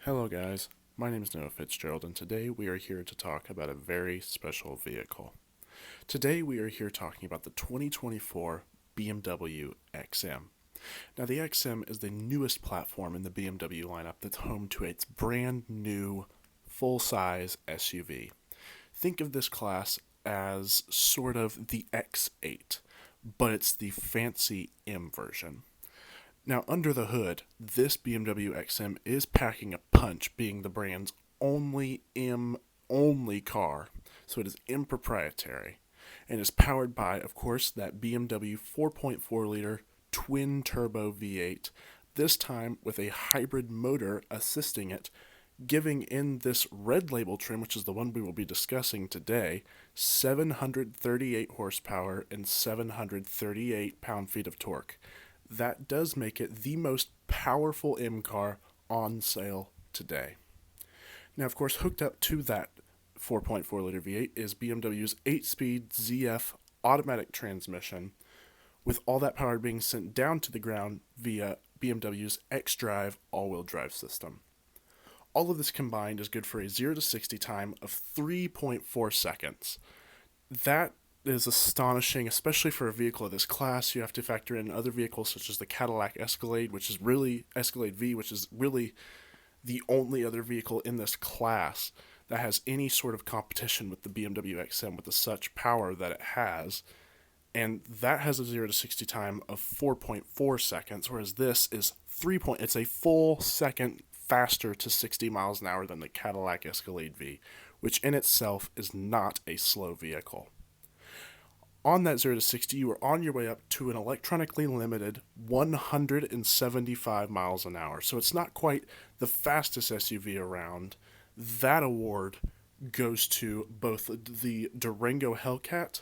Hello guys, my name is Noah Fitzgerald and today we are here to talk about a very special vehicle. Today we are here talking about the 2024 BMW XM. Now the XM is the newest platform in the BMW lineup that's home to its brand new full-size SUV. Think of this class as sort of the X8, but it's the fancy M version. Now, under the hood, this BMW XM is packing a punch, being the brand's only M only car, so it is M proprietary, and is powered by, of course, that BMW 4.4 liter twin turbo V8, this time with a hybrid motor assisting it, giving in this red label trim, which is the one we will be discussing today, 738 horsepower and 738 pound feet of torque. That does make it the most powerful M car on sale today. Now, of course, hooked up to that 4.4 liter V8 is BMW's 8-speed ZF automatic transmission, with all that power being sent down to the ground via BMW's xDrive all-wheel drive system. All of this combined is good for a 0 to 60 time of 3.4 seconds. That is astonishing, especially for a vehicle of this class. You have to factor in other vehicles such as the Cadillac Escalade, Escalade V, which is really the only other vehicle in this class that has any sort of competition with the BMW XM with the such power that it has. And that has a 0 to 60 time of 4.4 seconds, whereas this is it's a full second faster to 60 miles an hour than the Cadillac Escalade V, which in itself is not a slow vehicle. On that 0 to 60, you are on your way up to an electronically limited 175 miles an hour. So it's not quite the fastest SUV around. That award goes to both the Durango Hellcat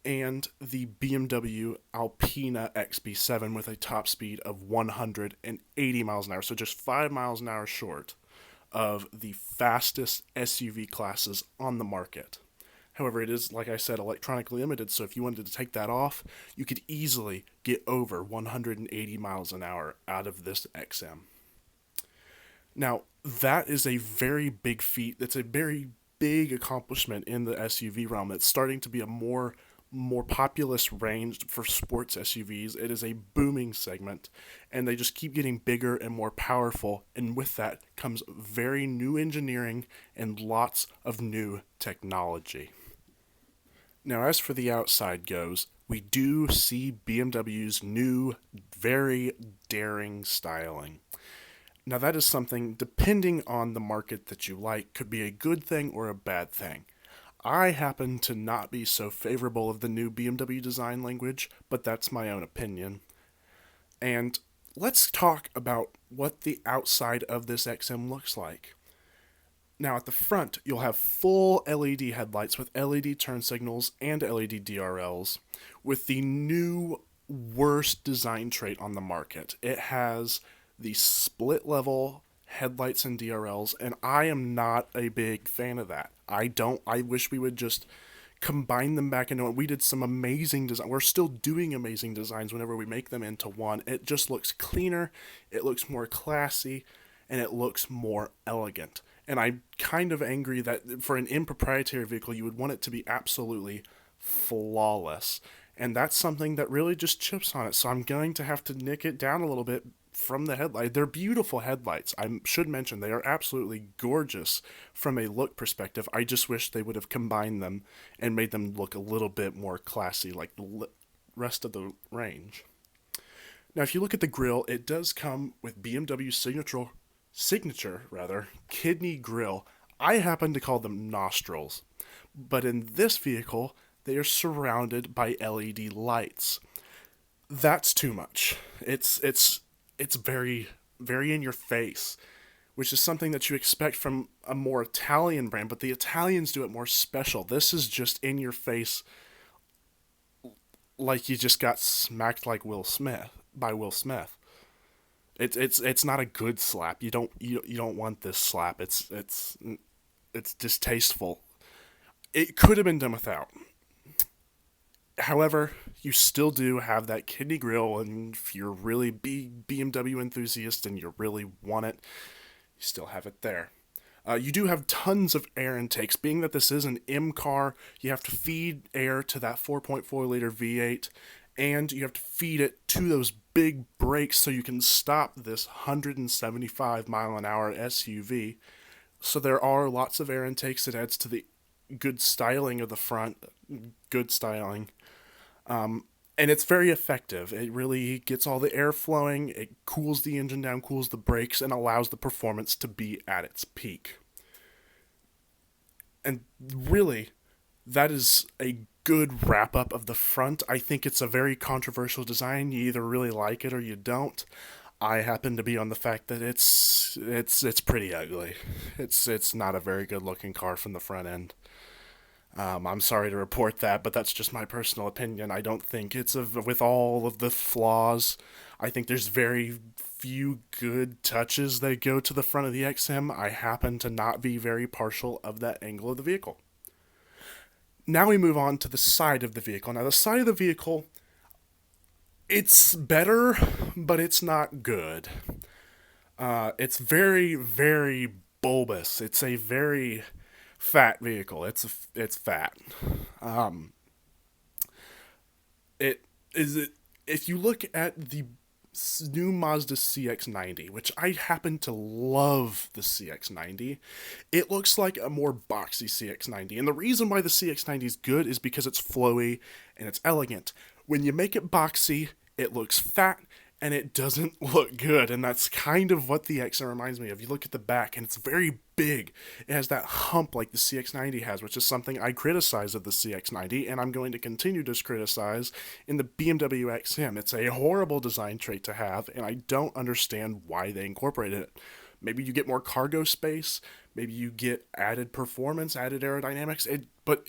and the BMW Alpina XB7 with a top speed of 180 miles an hour. So just 5 miles an hour short of the fastest SUV classes on the market. However, it is, like I said, electronically limited, so if you wanted to take that off, you could easily get over 180 miles an hour out of this XM. Now, that is a very big feat. That's a very big accomplishment in the SUV realm. It's starting to be a more populous range for sports SUVs. It is a booming segment, and they just keep getting bigger and more powerful, and with that comes very new engineering and lots of new technology. Now, as for the outside goes, we do see BMW's new, very daring styling. Now, that is something, depending on the market that you like, could be a good thing or a bad thing. I happen to not be so favorable of the new BMW design language, but that's my own opinion. And let's talk about what the outside of this XM looks like. Now, at the front, you'll have full LED headlights with LED turn signals and LED DRLs, with the new worst design trait on the market. It has the split level headlights and DRLs, and I am not a big fan of that. I wish we would just combine them back into one. We did some amazing design. We're still doing amazing designs whenever we make them into one. It just looks cleaner, it looks more classy, and it looks more elegant. And I'm kind of angry that for an improprietary vehicle, you would want it to be absolutely flawless. And that's something that really just chips on it. So I'm going to have to nick it down a little bit from the headlight. They're beautiful headlights. I should mention they are absolutely gorgeous from a look perspective. I just wish they would have combined them and made them look a little bit more classy like the rest of the range. Now, if you look at the grille, it does come with BMW's signature kidney grille. I happen to call them nostrils, but in this vehicle they are surrounded by LED lights. That's too much. It's very in your face, which is something that you expect from a more Italian brand, but the Italians do it more special. This is just in your face, like you just got smacked like Will Smith by Will Smith. It's not a good slap. You don't want this slap. It's distasteful. It could have been done without. However, you still do have that kidney grille, and if you're really big BMW enthusiast and you really want it, You still have it there. You do have tons of air intakes. Being that this is an M car, you have to feed air to that 4.4 liter V8, and you have to feed it to those big brakes so you can stop this 175 mile an hour SUV. So there are lots of air intakes. It adds to the good styling of the front, good styling. And it's very effective. It really gets all the air flowing, it cools the engine down, cools the brakes, and allows the performance to be at its peak. And really, that is a good wrap up of the front. I think it's a very controversial design. You either really like it or you don't. I happen to be on the fact that it's pretty ugly. It's not a very good looking car from the front end. I'm sorry to report that, but that's just my personal opinion. I don't think with all of the flaws. I think there's very few good touches that go to the front of the XM. I happen to not be very partial of that angle of the vehicle. Now we move on to the side of the vehicle. Now the side of the vehicle, it's better, but it's not good. It's very, very bulbous. It's a very fat vehicle. It's fat. Um, it is it if you look at the new Mazda CX-90, which I happen to love the CX-90, it looks like a more boxy CX-90. And the reason why the CX-90 is good is because it's flowy and it's elegant. When you make it boxy, it looks fat and it doesn't look good. And that's kind of what the XM reminds me of. You look at the back and it's very big. It has that hump like the CX-90 has, which is something I criticize of the CX-90 and I'm going to continue to criticize in the BMW XM. It's a horrible design trait to have and I don't understand why they incorporated it. Maybe you get more cargo space, maybe you get added performance, added aerodynamics, but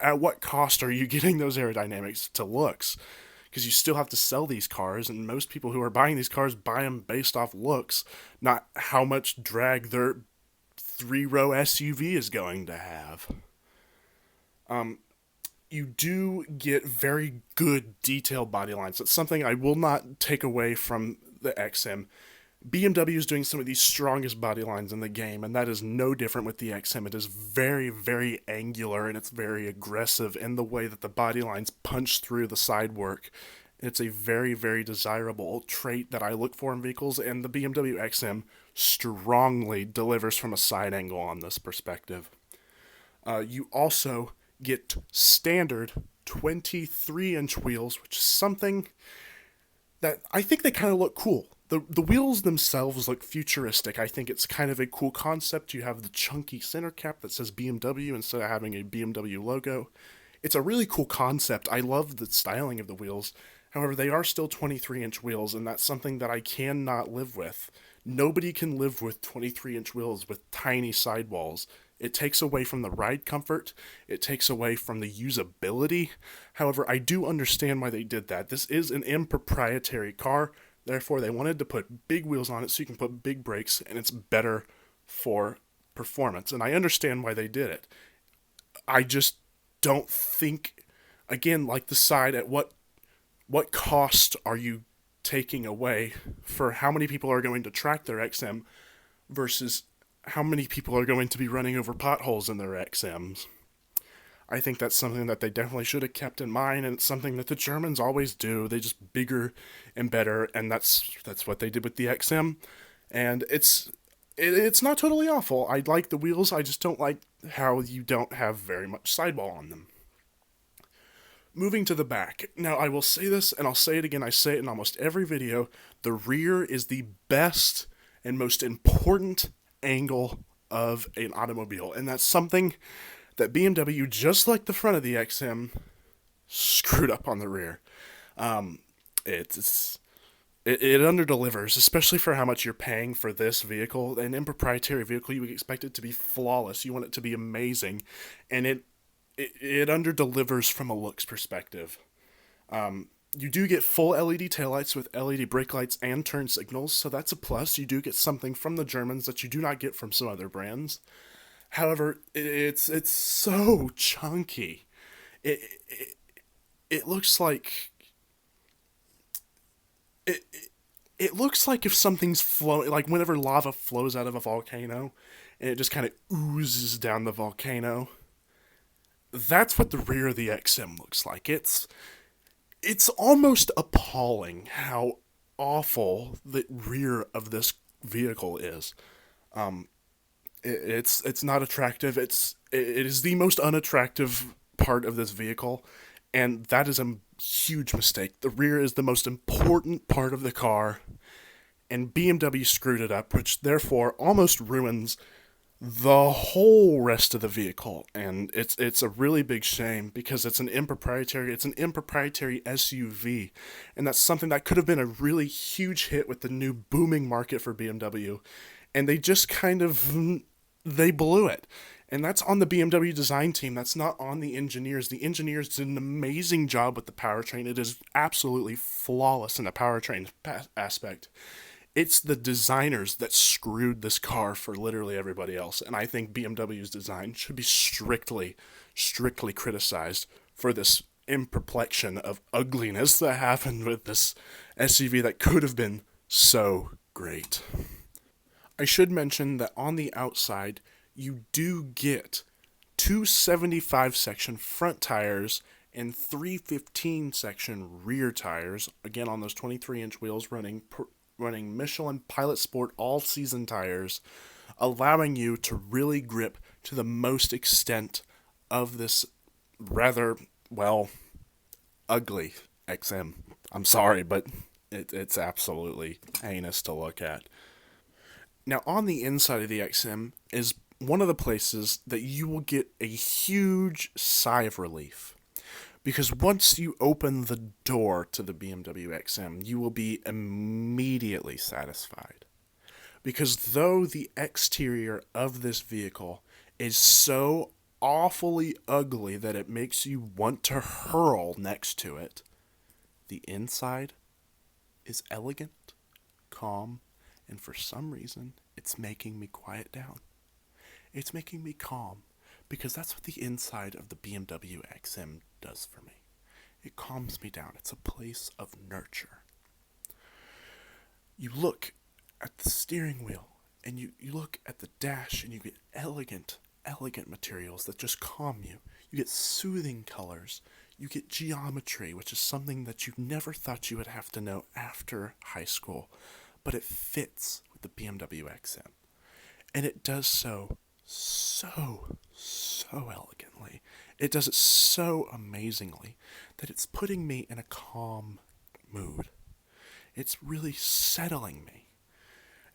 at what cost are you getting those aerodynamics to looks? Because you still have to sell these cars, and most people who are buying these cars buy them based off looks, not how much drag their three-row SUV is going to have. You do get very good detailed body lines. That's something I will not take away from the XM. BMW is doing some of the strongest body lines in the game, and that is no different with the XM. It is very, very angular, and it's very aggressive in the way that the body lines punch through the side work. It's a very, very desirable trait that I look for in vehicles, and the BMW XM strongly delivers from a side angle on this perspective. You also get standard 23-inch wheels, which is something that I think they kind of look cool. The wheels themselves look futuristic. I think it's kind of a cool concept. You have the chunky center cap that says BMW instead of having a BMW logo. It's a really cool concept. I love the styling of the wheels. However, they are still 23-inch wheels, and that's something that I cannot live with. Nobody can live with 23-inch wheels with tiny sidewalls. It takes away from the ride comfort. It takes away from the usability. However, I do understand why they did that. This is an improprietary car. Therefore, they wanted to put big wheels on it so you can put big brakes, and it's better for performance. And I understand why they did it. I just don't think, again, like the side, at what cost are you taking away for how many people are going to track their XM versus how many people are going to be running over potholes in their XMs? I think that's something that they definitely should have kept in mind, and it's something that the Germans always do. They just bigger and better, and that's what they did with the XM. And it's not totally awful. I like the wheels, I just don't like how you don't have very much sidewall on them. Moving to the back. Now, I will say this, and I'll say it again, I say it in almost every video, the rear is the best and most important angle of an automobile, and that's something that BMW, just like the front of the XM, screwed up on the rear. It underdelivers, especially for how much you're paying for this vehicle. An improprietary vehicle, you would expect it to be flawless. You want it to be amazing, and it underdelivers from a looks perspective. You do get full LED taillights with LED brake lights and turn signals, so that's a plus. You do get something from the Germans that you do not get from some other brands. However, it's so chunky. It looks like It looks like if something's flowing, like whenever lava flows out of a volcano and it just kind of oozes down the volcano. That's what the rear of the XM looks like. It's almost appalling how awful the rear of this vehicle is. It's not attractive. It is the most unattractive part of this vehicle, and that is a huge mistake. The rear is the most important part of the car, and BMW screwed it up, which therefore almost ruins the whole rest of the vehicle. And it's a really big shame because it's an improprietary SUV, and that's something that could have been a really huge hit with the new booming market for BMW, and they just kind of they blew it. And that's on the BMW design team. That's not on the engineers. The engineers did an amazing job with the powertrain. It is absolutely flawless in the powertrain aspect. It's the designers that screwed this car for literally everybody else. And I think BMW's design should be strictly criticized for this imperfection of ugliness that happened with this SUV that could have been so great. I should mention that on the outside, you do get 275 section front tires and 315 section rear tires, again on those 23-inch wheels running Michelin Pilot Sport all-season tires, allowing you to really grip to the most extent of this rather, well, ugly XM. I'm sorry, but it's absolutely heinous to look at. Now, on the inside of the XM is one of the places that you will get a huge sigh of relief. Because once you open the door to the BMW XM, you will be immediately satisfied. Because though the exterior of this vehicle is so awfully ugly that it makes you want to hurl next to it, the inside is elegant, calm, and for some reason, it's making me quiet down. It's making me calm, because that's what the inside of the BMW XM does for me. It calms me down. It's a place of nurture. You look at the steering wheel, and you look at the dash, and you get elegant materials that just calm you. You get soothing colors. You get geometry, which is something that you never thought you would have to know after high school, but it fits with the BMW XM. And it does so elegantly. It does it so amazingly that it's putting me in a calm mood. It's really settling me.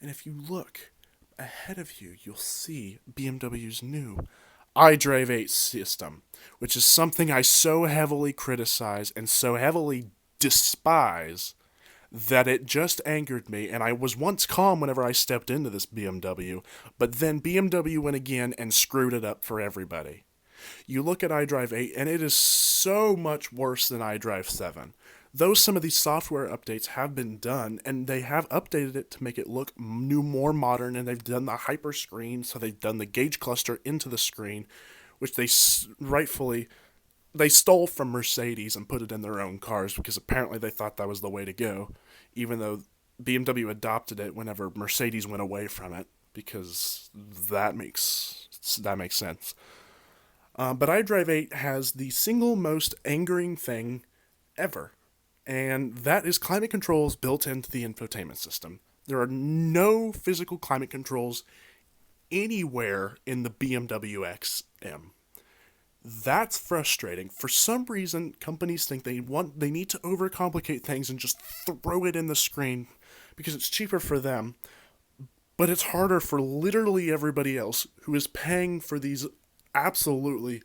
And if you look ahead of you, you'll see BMW's new iDrive 8 system, which is something I so heavily criticize and so heavily despise that it just angered me, and I was once calm whenever I stepped into this BMW, but then BMW went again and screwed it up for everybody. You look at iDrive 8, and it is so much worse than iDrive 7. Though some of these software updates have been done, and they have updated it to make it look new, more modern, and they've done the hyper screen, so they've done the gauge cluster into the screen, which they rightfully they stole from Mercedes and put it in their own cars because apparently they thought that was the way to go, even though BMW adopted it whenever Mercedes went away from it, because that makes sense. But iDrive 8 has the single most angering thing ever, and that is climate controls built into the infotainment system. There are no physical climate controls anywhere in the BMW XM. That's frustrating. For some reason, companies think they need to overcomplicate things and just throw it in the screen because it's cheaper for them. But it's harder for literally everybody else who is paying for these absolutely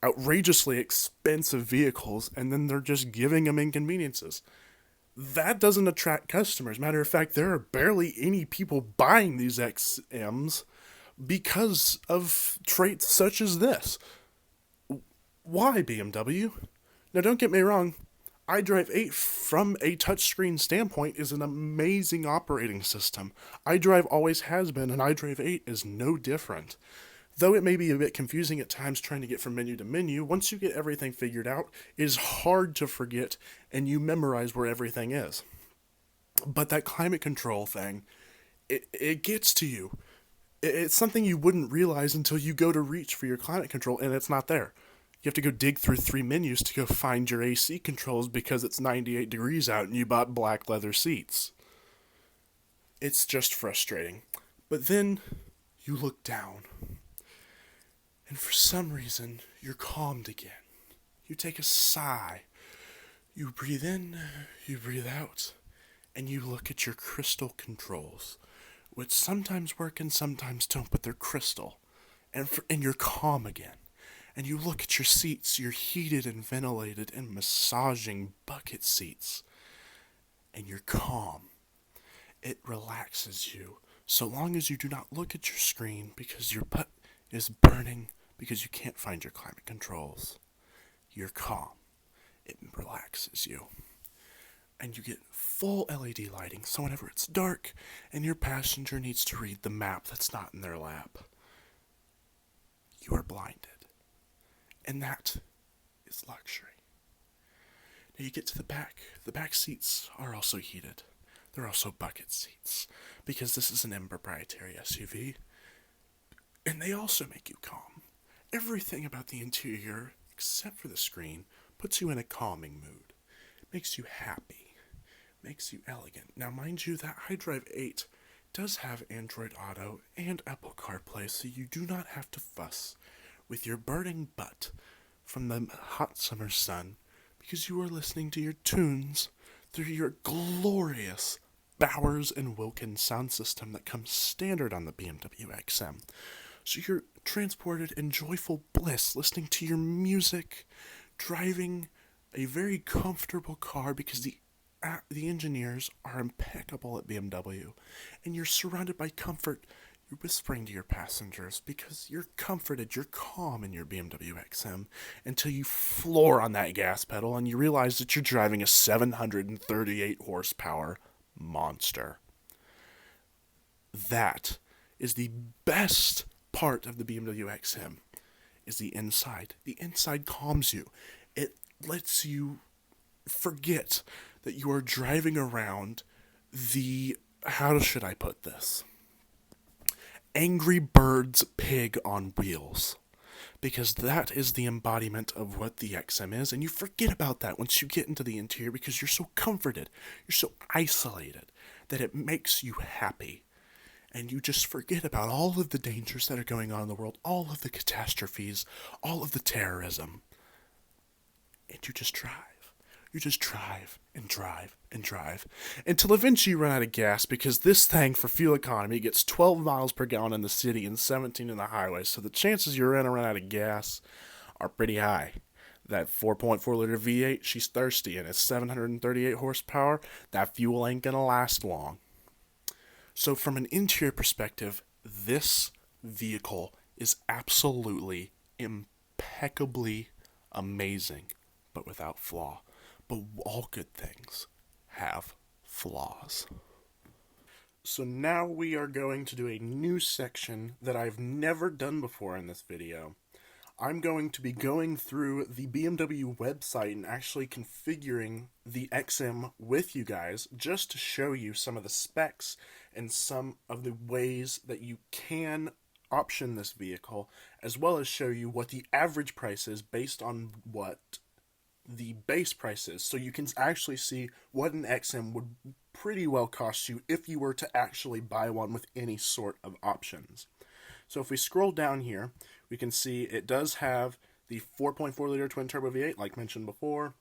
outrageously expensive vehicles, and then they're just giving them inconveniences. That doesn't attract customers. Matter of fact, there are barely any people buying these XMs because of traits such as this. Why, BMW? Now, don't get me wrong, iDrive 8 from a touchscreen standpoint is an amazing operating system. iDrive always has been, and iDrive 8 is no different. Though it may be a bit confusing at times trying to get from menu to menu, once you get everything figured out, it is hard to forget, and you memorize where everything is. But that climate control thing, it gets to you. It's something you wouldn't realize until you go to reach for your climate control and it's not there. You have to go dig through 3 menus to go find your AC controls because it's 98 degrees out and you bought black leather seats. It's just frustrating. But then you look down, and for some reason, you're calmed again. You take a sigh. You breathe in, you breathe out, and you look at your crystal controls, which sometimes work and sometimes don't, but they're crystal. And you're calm again. And you look at your seats, your heated and ventilated and massaging bucket seats, and you're calm. It relaxes you, so long as you do not look at your screen because your butt is burning because you can't find your climate controls. You're calm. It relaxes you. And you get full LED lighting, so whenever it's dark and your passenger needs to read the map that's not in their lap, you are blinded. And that is luxury. Now you get to the back. The back seats are also heated. They're also bucket seats, because this is an M-proprietary SUV. And they also make you calm. Everything about the interior, except for the screen, puts you in a calming mood. Makes you happy. Makes you elegant. Now, mind you, that iDrive 8 does have Android Auto and Apple CarPlay, so you do not have to fuss with your burning butt from the hot summer sun, because you are listening to your tunes through your glorious Bowers and Wilkins sound system that comes standard on the BMW XM. So you're transported in joyful bliss, listening to your music, driving a very comfortable car because the engineers are impeccable at BMW, and you're surrounded by comfort. You're whispering to your passengers because you're comforted, you're calm in your BMW XM until you floor on that gas pedal and you realize that you're driving a 738 horsepower monster. That is the best part of the BMW XM, is the inside. The inside calms you. It lets you forget that you are driving around how should I put this? Angry Birds pig on wheels. Because that is the embodiment of what the XM is, and you forget about that once you get into the interior because you're so comforted, you're so isolated, that it makes you happy. And you just forget about all of the dangers that are going on in the world, all of the catastrophes, all of the terrorism. And you just drive. You just drive and drive and drive until eventually you run out of gas, because this thing, for fuel economy, gets 12 miles per gallon in the city and 17 in the highway. So the chances you're going to run out of gas are pretty high. That 4.4 liter V8, she's thirsty, and it's 738 horsepower. That fuel ain't going to last long. So from an interior perspective, this vehicle is absolutely impeccably amazing, but without flaw. But all good things have flaws. So now we are going to do a new section that I've never done before in this video. I'm going to be going through the BMW website and actually configuring the XM with you guys, just to show you some of the specs and some of the ways that you can option this vehicle, as well as show you what the average price is based on what the base price is, so you can actually see what an XM would pretty well cost you if you were to actually buy one with any sort of options. So if we scroll down here, we can see it does have the 4.4 liter twin turbo V8, like mentioned before.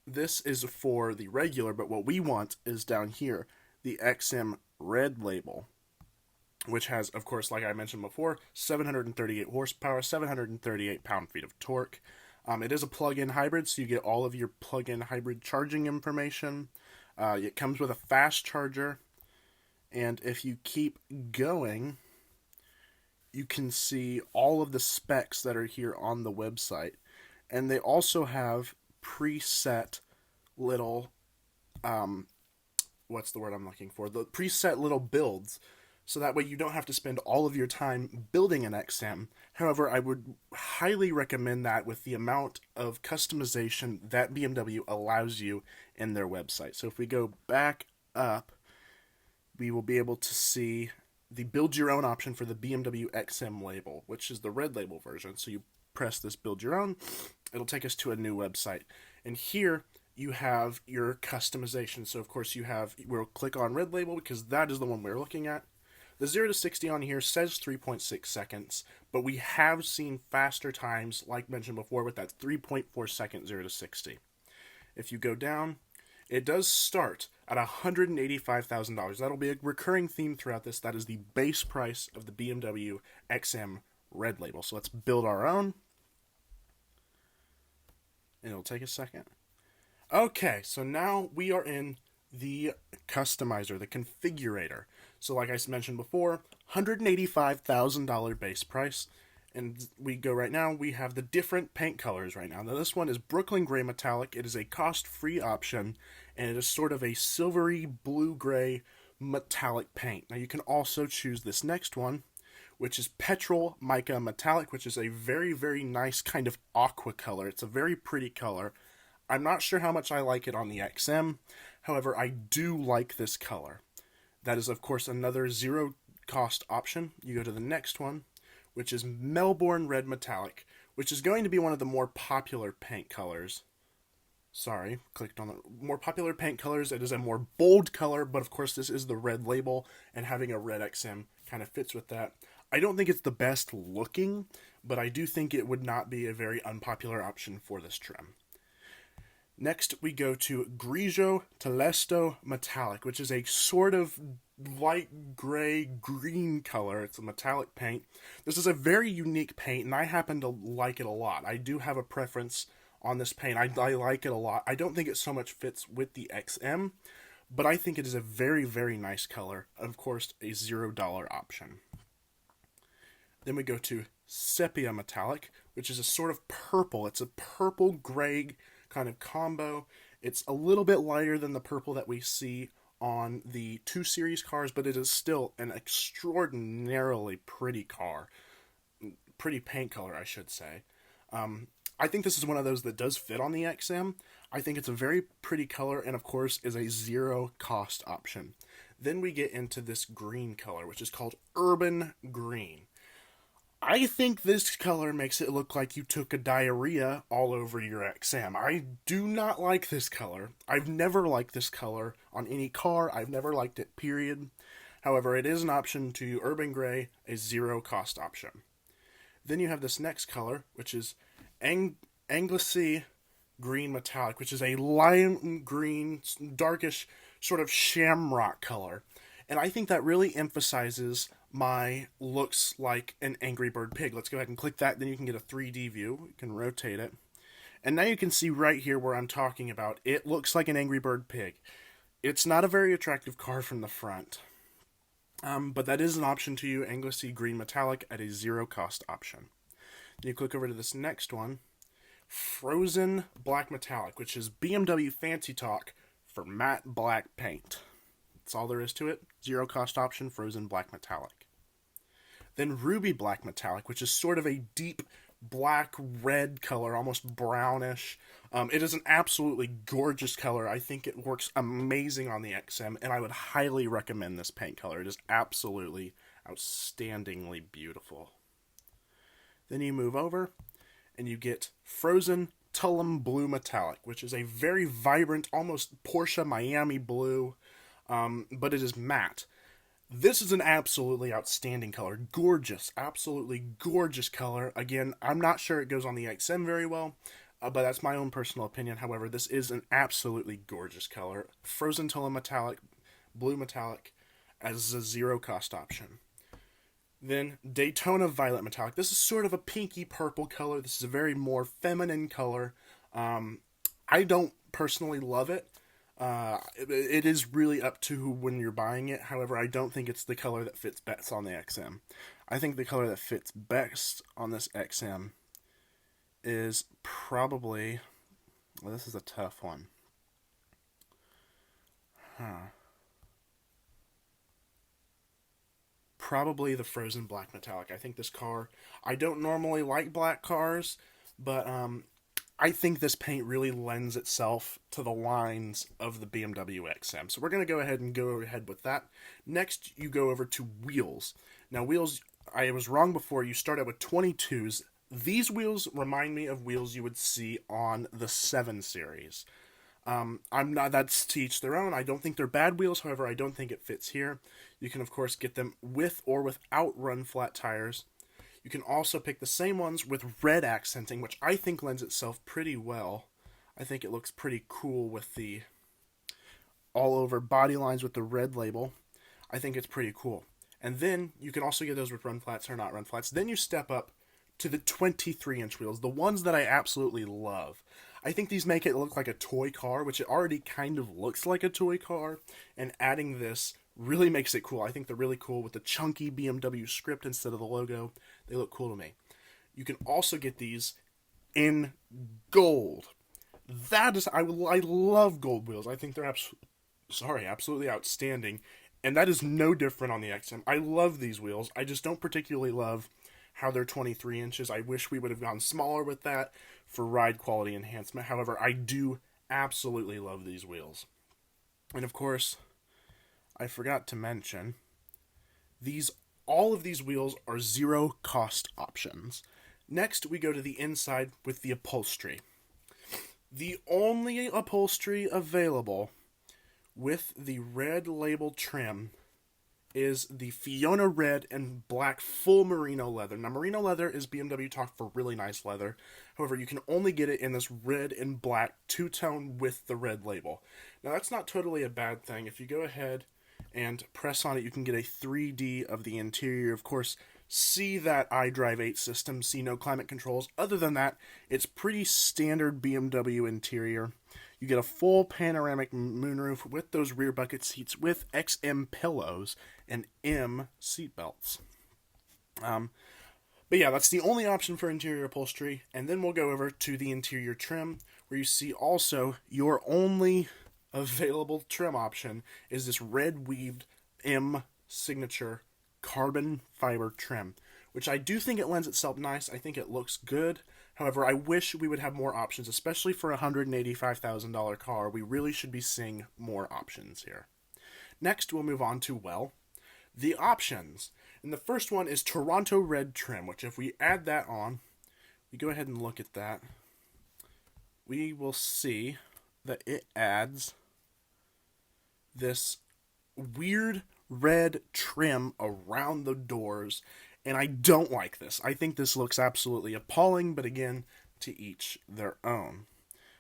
This is for the regular, but what we want is down here, the XM Red Label, which has, of course, like I mentioned before, 738 horsepower, 738 pound-feet of torque. It is a plug-in hybrid, so you get all of your plug-in hybrid charging information. It comes with a fast charger, and if you keep going, you can see all of the specs that are here on the website. And they also have preset little, what's the word I'm looking for? The preset little builds. so that way you don't have to spend all of your time building an XM. However, I would highly recommend that with the amount of customization that BMW allows you in their website. So if we go back up, we will be able to see the build your own option for the BMW XM label, which is the red label version. So you press this build your own, it'll take us to a new website. And here you have your customization. So of course we'll click on red label because that is the one we're looking at. The 0 to 60 on here says 3.6 seconds, but we have seen faster times, like mentioned before, with that 3.4 second 0 to 60. If you go down, it does start at $185,000. That'll be a recurring theme throughout this. That is the base price of the BMW XM Red Label. So let's build our own. And it'll take a second. Okay, so now we are in the customizer, the configurator. So like I mentioned before, $185,000 base price. And we go right now, we have the different paint colors right now. Now this one is Brooklyn Gray Metallic. It is a cost-free option, and it is sort of a silvery blue-gray metallic paint. Now you can also choose this next one, which is Petrol Mica Metallic, which is a very, very nice kind of aqua color. It's a very pretty color. I'm not sure how much I like it on the XM. However, I do like this color. That is, of course, another zero-cost option. You go to the next one, which is Melbourne Red Metallic, which is going to be one of the more popular paint colors. Sorry, clicked on the more popular paint colors. It is a more bold color, but of course this is the red label, and having a red XM kind of fits with that. I don't think it's the best looking, but I do think it would not be a very unpopular option for this trim. Next, we go to Grigio Telesto Metallic, which is a sort of light gray green color. It's a metallic paint. This is a very unique paint, and I happen to like it a lot. I do have a preference on this paint. I like it a lot. I don't think it so much fits with the XM, but I think it is a very, very nice color. Of course, a $0 option. Then we go to Sepia Metallic, which is a sort of purple. It's a purple-gray kind of combo. It's a little bit lighter than the purple that we see on the 2 Series cars, but it is still an extraordinarily pretty car. Pretty paint color, I should say. I think this is one of those that does fit on the XM. I think it's a very pretty color, and of course is a zero-cost option. Then we get into this green color, which is called Urban Green. I think this color makes it look like you took a diarrhea all over your XM. I do not like this color. I've never liked this color on any car. I've never liked it, period. However, it is an option to Urban Gray, a zero-cost option. Then you have this next color, which is Anglesey Green Metallic, which is a lime green, darkish, sort of shamrock color. And I think that really emphasizes my looks like an Angry Bird pig. Let's go ahead and click that, then you can get a 3D view. You can rotate it. And now you can see right here where I'm talking about. It looks like an Angry Bird pig. It's not a very attractive car from the front. But that is an option to you, Anglesey Green Metallic, at a zero-cost option. Then you click over to this next one, Frozen Black Metallic, which is BMW Fancy Talk for matte black paint. That's all there is to it. Zero-cost option, Frozen Black Metallic. Then Ruby Black Metallic, which is sort of a deep black-red color, almost brownish. It is an absolutely gorgeous color. I think it works amazing on the XM, and I would highly recommend this paint color. It is absolutely outstandingly beautiful. Then you move over, and you get Frozen Tullum Blue Metallic, which is a very vibrant, almost Porsche Miami blue, but it is matte. This is an absolutely outstanding color. Gorgeous, absolutely gorgeous color. Again, I'm not sure it goes on the XM very well, but that's my own personal opinion. However, this is an absolutely gorgeous color. Frozen Tullum Metallic, Blue Metallic, as a zero-cost option. Then Daytona Violet Metallic. This is sort of a pinky purple color. This is a very more feminine color. I don't personally love it. It is really up to when you're buying it. However, I don't think it's the color that fits best on the XM. I think the color that fits best on this XM is probably... Well, this is a tough one. probably the Frozen Black Metallic. I think this car, I don't normally like black cars, but I think this paint really lends itself to the lines of the BMW XM. So we're going to go ahead with that. Next, you go over to wheels. Now, wheels, I was wrong before. You start out with 22s. These wheels remind me of wheels you would see on the 7 Series. I'm not, that's to each their own. I don't think they're bad wheels. However, I don't think it fits here. You can, of course, get them with or without run flat tires. You can also pick the same ones with red accenting, which I think lends itself pretty well. I think it looks pretty cool with the all over body lines with the red label. I think it's pretty cool. And then you can also get those with run flats or not run flats. Then you step up to the 23-inch wheels, the ones that I absolutely love. I think these make it look like a toy car, which it already kind of looks like a toy car, and adding this really makes it cool. I think they're really cool with the chunky BMW script instead of the logo. They look cool to me. You can also get these in gold. That is, I love gold wheels. I think they're absolutely outstanding, and that is no different on the XM. I love these wheels. I just don't particularly love how they're 23 inches. I wish we would have gone smaller with that for ride quality enhancement. However, I do absolutely love these wheels. And of course, I forgot to mention, all of these wheels are zero cost options. Next, we go to the inside with the upholstery. The only upholstery available with the red label trim is the Fiona red and black full merino leather. Now, merino leather is BMW talk for really nice leather. However, you can only get it in this red and black two-tone with the red label. Now, that's not totally a bad thing. If you go ahead and press on it, you can get a 3D of the interior. Of course, see that iDrive 8 system, see no climate controls. Other than that, it's pretty standard BMW interior. You get a full panoramic moonroof with those rear bucket seats with XM pillows and M seat belts. But yeah, that's the only option for interior upholstery. And then we'll go over to the interior trim, where you see also your only available trim option is this red weaved M signature carbon fiber trim, which I do think it lends itself nice. I think it looks good. However, I wish we would have more options, especially for a $185,000 car. We really should be seeing more options here. Next, we'll move on to, well, the options. And the first one is Toronto Red trim, which if we add that on, we go ahead and look at that, we will see that it adds this weird red trim around the doors, and I don't like this. I think this looks absolutely appalling, but again, to each their own.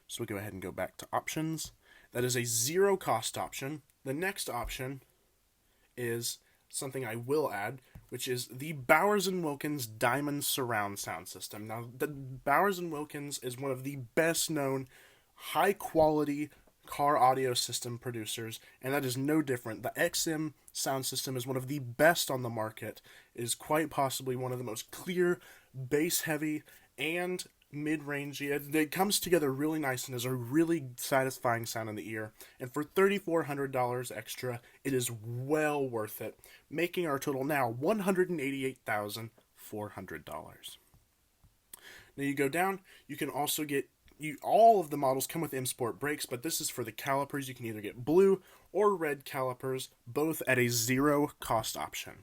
So we go ahead and go back to options. That is a zero cost option. The next option is something I will add, which is the Bowers & Wilkins Diamond Surround Sound System. Now, the Bowers & Wilkins is one of the best known high quality car audio system producers, and that is no different. The XM sound system is one of the best on the market. It is quite possibly one of the most clear, bass heavy, and mid-range. It comes together really nice and is a really satisfying sound in the ear. And for $3,400 extra, it is well worth it, making our total now $188,400. Now you go down, you can also get all of the models come with M Sport brakes, but this is for the calipers. You can either get blue or red calipers, both at a zero cost option.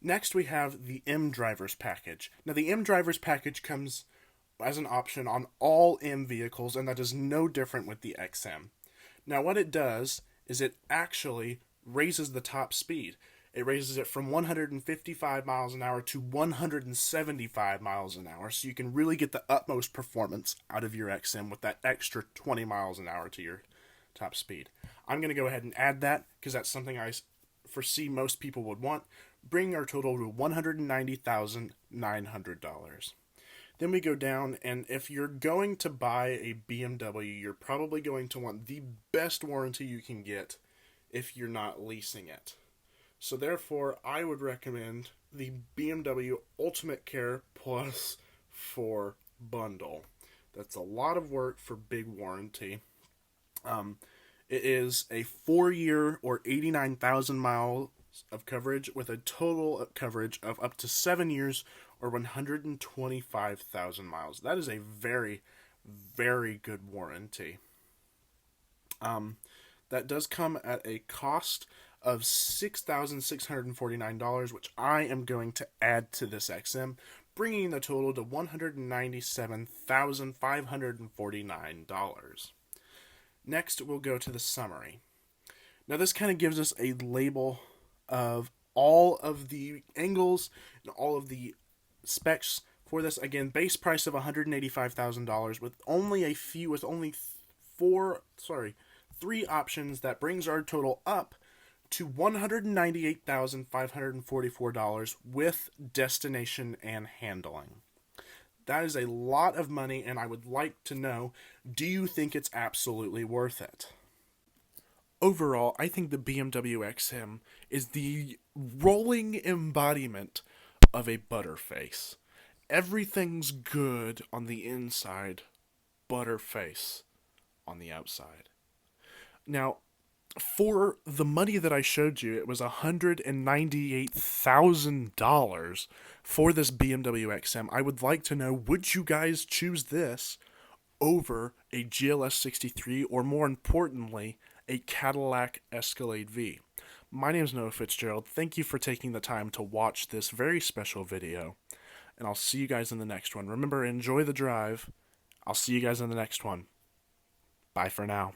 Next, we have the M Drivers package. Now, the M Drivers package comes as an option on all M vehicles, and that is no different with the XM. Now, what it does is it actually raises the top speed. It raises it from 155 miles an hour to 175 miles an hour, so you can really get the utmost performance out of your XM with that extra 20 miles an hour to your top speed. I'm going to go ahead and add that because that's something I foresee most people would want, bringing our total to $190,900. Then we go down, and if you're going to buy a BMW, you're probably going to want the best warranty you can get if you're not leasing it. So therefore, I would recommend the BMW Ultimate Care Plus 4 bundle. That's a lot of work for big warranty. It is a 4-year or 89,000 mile of coverage with a total coverage of up to 7 years or 125,000 miles. That is a very, very good warranty. That does come at a cost of $6,649, which I am going to add to this XM, bringing the total to $197,549. Next, we'll go to the summary. Now, this kind of gives us a label of all of the angles and all of the specs for this. Again, base price of $185,000 with only three options. That brings our total up to $198,544 with destination and handling. That is a lot of money, and I would like to know, do you think it's absolutely worth it? Overall, I think the BMW XM is the rolling embodiment of a butterface. Everything's good on the inside, butterface on the outside. Now, for the money that I showed you, it was $198,000 for this BMW XM. I would like to know, would you guys choose this over a GLS 63 or, more importantly, a Cadillac Escalade V? My name is Noah Fitzgerald. Thank you for taking the time to watch this very special video, and I'll see you guys in the next one. Remember, enjoy the drive. I'll see you guys in the next one. Bye for now.